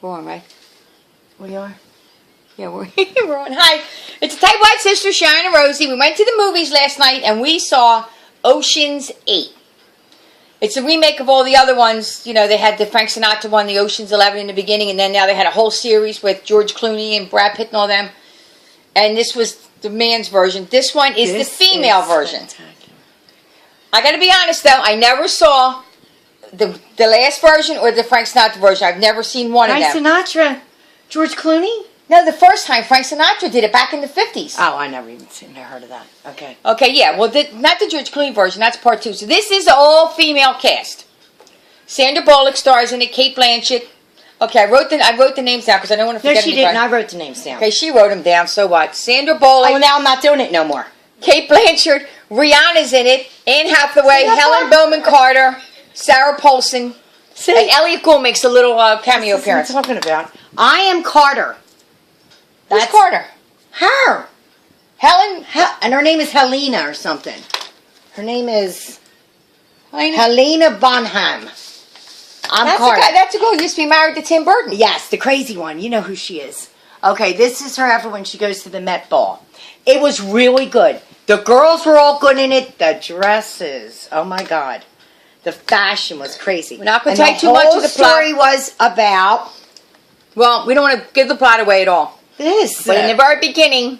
We're on, right? We are? Yeah, we're on. Hi. It's a Tightwad sister, Sharon and Rosie. We went to the movies last night and we saw Ocean's 8. It's a remake of all the other ones. You know, they had the Frank Sinatra one, the Ocean's 11 in the beginning, and then now they had a whole series with George Clooney and Brad Pitt and all them. And this was the man's version. This one is the female version. I got to be honest, though. I never saw the last version or the Frank Sinatra version. I've never seen one of them. Frank Sinatra? George Clooney? No, the first time Frank Sinatra did it back in the 50s. Oh, I never even heard of that. Okay. Okay, yeah. Well, not the George Clooney version. That's part 2. So this is an all-female cast. Sandra Bullock stars in it. Kate Blanchett. Okay, I wrote the names down because I don't want to forget anybody. No, she didn't. I wrote the names down. Okay, she wrote them down. So what? Sandra Bullock. Oh, now I'm not doing it no more. Kate Blanchett. Rihanna's in it. Anne Hathaway. Helen Bowman Carter. Sarah Paulson. And Elliot Gould makes a little cameo appearance. What I'm talking about. I am Carter. Who's Carter? Her. Helen. And her name is Helena or something. Her name is Helena Bonham. I'm Carter. That's a girl who used to be married to Tim Burton. Yes, the crazy one. You know who she is. Okay, this is her after when she goes to the Met Ball. It was really good. The girls were all good in it. The dresses. Oh my God. The fashion was crazy. We're not going to take too much of the plot. The story was about... Well, we don't want to give the plot away at all. But in the very beginning,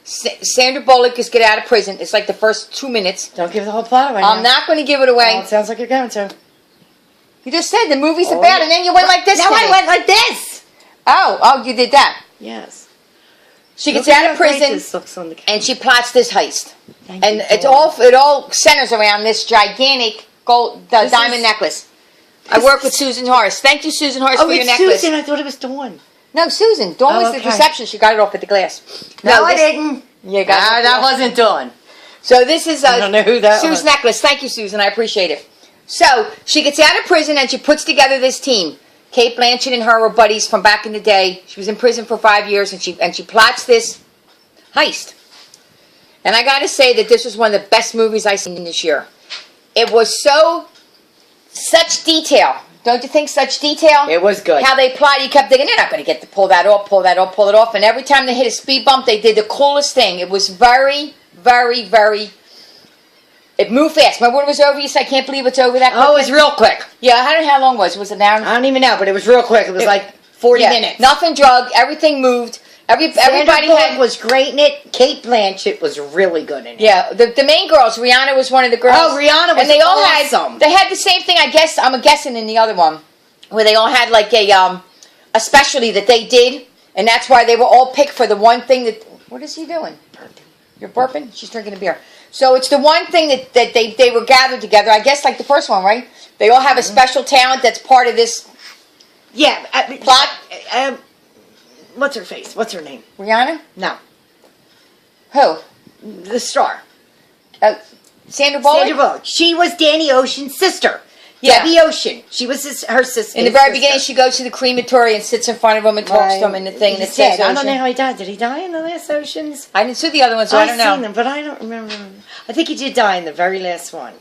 Sandra Bullock is get out of prison. It's like the first 2 minutes. Don't give the whole plot away. I'm not going to give it away. Well, it sounds like you're going to. You just said the movie's about, and then you went like this. No, I went like this. Oh, you did that. Yes. She gets out of prison, and she plots this heist. And it all centers around this gigantic gold diamond necklace. I work with Susan Horace. Thank you, Susan Horace, for your necklace. Oh, Susan. I thought it was Dawn. No, Susan. Dawn was the reception. She got it off at the glass. No, I didn't. You got that wasn't Dawn. So this is I don't know who that Sue's necklace. Thank you, Susan. I appreciate it. So she gets out of prison and she puts together this team. Kate Blanchett and her were buddies from back in the day. She was in prison for 5 years, and she plots this heist. And I got to say that this was one of the best movies I've seen this year. It was such detail. Don't you think such detail? It was good. How they plot, you kept thinking, they're not going to get to pull that off, pull that off, pull it off. And every time they hit a speed bump, they did the coolest thing. It was very, very, very... It moved fast. Remember when it was over, you said, I can't believe it's over that quick? Oh, it was real quick. Yeah, I don't know how long it was. Was it an hour? I don't even know, but it was real quick. It was like 40 minutes. Nothing drug. Everything moved. Everybody was great in it. Kate Blanchett was really good in it. Yeah, the main girls. Rihanna was one of the girls. Oh, Rihanna was and they all awesome. They had the same thing, I guess. I'm guessing in the other one, where they all had like a specialty that they did, and that's why they were all picked for the one thing that. What is he doing? Burping. You're burping? She's drinking a beer. So it's the one thing that they were gathered together. I guess like the first one, right? They all have a special talent that's part of this. Yeah. Plot. What's her face? What's her name? Rihanna? No. Who? The star. Sandra Bullock? Sandra Bullock. She was Danny Ocean's sister. Yeah. Debbie Ocean. She was her sister. In the very beginning, she goes to the crematory and sits in front of him and talks to him and the thing. And it says I don't know how he died. Did he die in the last Oceans? I didn't see the other ones, so I don't know. I've seen them, but I don't remember. I think he did die in the very last one.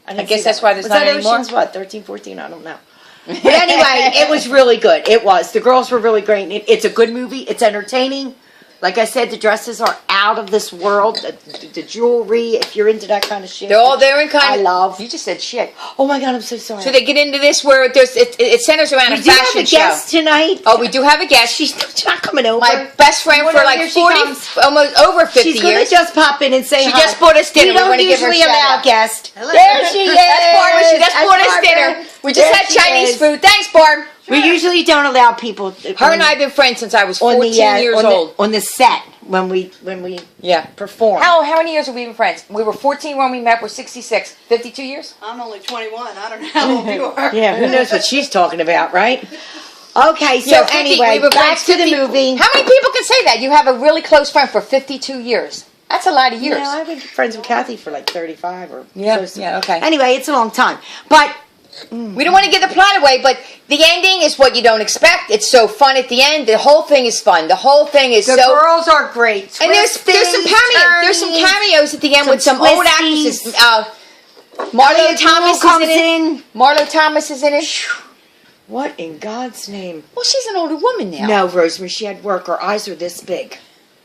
I guess that's why there's not any more. Oceans, what, 13, 14? I don't know. But anyway, it was really good. It was. The girls were really great. It's a good movie. It's entertaining. Like I said, the dresses are out of this world. The jewelry, if you're into that kind of shit. They're in kind of... I love. You just said shit. Oh my God, I'm so sorry. So they get into this where it centers around a fashion show. We do have a guest tonight. Oh, we do have a guest. She's not coming over. My best friend for like 40, almost over 50 years. She's going to just pop in and say hi. She just bought us dinner. We don't usually allow guests. There she is. She just bought us dinner. We just had Chinese food. Thanks, Barb. We usually don't allow people. Her and I have been friends since I was 14 years old. On the set when we perform. How many years have we been friends? We were 14 when we met. We're 66. 52 years? I'm only 21. I don't know how old you are. Yeah, who knows what she's talking about, right? Okay, so anyway, back to the movie. How many people can say that? You have a really close friend for 52 years. That's a lot of years. Yeah, I've been friends with Kathy for like 35 or close to. Yeah, okay. Anyway, it's a long time. But we don't want to give the plot away, but the ending is what you don't expect. It's so fun at the end. The whole thing is fun. The whole thing is the girls are great. And there's some cameos. There's some cameos at the end with some old actresses. Marlo Thomas is in it. Marlo Thomas is in it. What in God's name? Well, she's an older woman now. No, Rosemary, she had work. Her eyes are this big.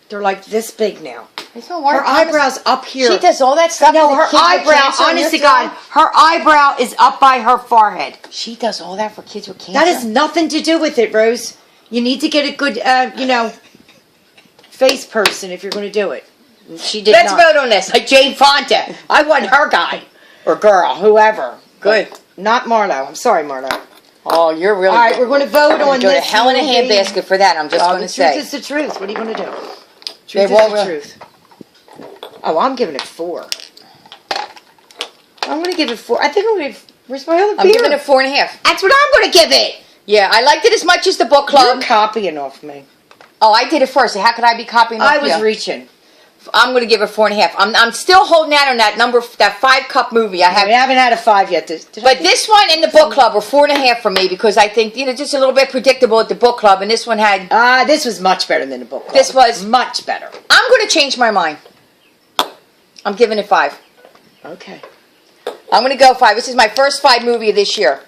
They're like this big now. There's no water. Her eyebrows up here. She does all that stuff. No, for the her kids with eyebrow, cancer and honest to this God, and her eyebrow is up by her forehead. that. She does all that for kids with cancer. That has nothing to do with it, Rose. You need to get a good, face person if you're going to do it. She did Let's not. vote on this. Like Jane Fonda. I want her guy. Or girl, whoever. Good. But not Marlo. I'm sorry, Marlo. Oh, you're really All right, good. we're going to vote I'm on gonna go to this. hell in a movie. handbasket for that. I'm just Oh, going to the say. truth is the truth. What are you going to do? They Truth won't is the re- truth. Oh, I'm giving it 4. I'm going to give it 4. I think I'm going to... Where's my other beer? I'm giving it 4.5. That's what I'm going to give it. Yeah, I liked it as much as the book club. You're copying off me. Oh, I did it first. So how could I be copying? I off was you? reaching. I'm going to give it 4.5. I'm still holding out on that 5-cup movie. I We have. haven't had a 5 yet. But this one and the book club were 4.5 for me because I think just a little bit predictable at the book club, and this one had. This was much better than the book club. This was much better. I'm going to change my mind. I'm giving it 5. Okay. I'm going to go 5. This is my first 5 movie of this year.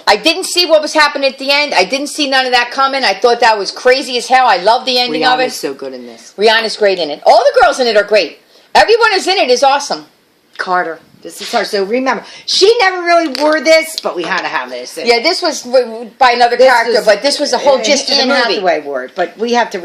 I didn't see what was happening at the end. I didn't see none of that coming. I thought that was crazy as hell. I love the ending of it. Rihanna's so good in this. Rihanna's great in it. All the girls in it are great. Everyone who's in it is awesome. Carter. This is her. So remember, she never really wore this, but we had to have this. Yeah, this was by another character, but this was the whole gist of the Anne movie. Hathaway wore it, but we have to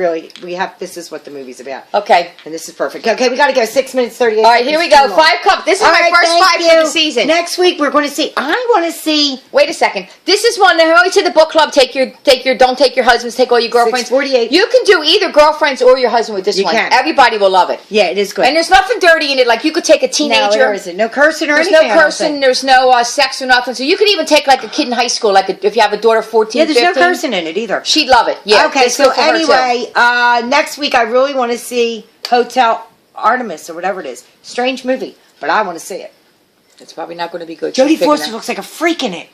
this is what the movie's about. Okay. And this is perfect. Okay, we got to go 6 minutes, 38 All right, here we go. 5 cups. This is All my right, first thank 5 for you. the season. Next week, we're going to see, I want to see. Wait a second. This is one that I always say the book club, don't take your husbands, take all your girlfriends. 6:48. You can do either girlfriends or your husband with this You one. can. Everybody will love it. Yeah, it is good. And there's nothing dirty in it. Like you could take a no, teenager. there isn't. No cursing or There's anything. no cursing. There's no sex or nothing. So you could even take like a kid in high school, if you have a daughter 14, Yeah, there's 15. no cursing in it either. She'd love it. Yeah. Okay, it's so good for her, too. anyway, next week I really want to see Hotel Artemis or whatever it is. Strange movie, but I want to see it. It's probably not going to be good. Jodie She's picking Foster her. looks like a freak in it.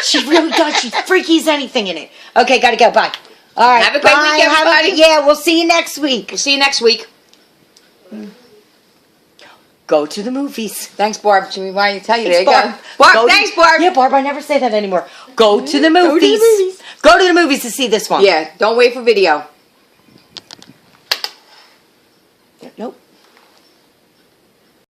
She really does. She's freaky as anything in it. Okay, gotta go. Bye. All right. Have a great bye. week, everybody. Yeah, we'll see you next week. We'll see you next week. Go to the movies. Thanks, Barb. She reminded me to tell you. Thanks, There you Barb. go. Barb, Go to- thanks, Barb. Yeah, Barb, I never say that anymore. Go to the Go to the movies. movies. Go to the movies to see this one. Yeah, don't wait for video. Nope.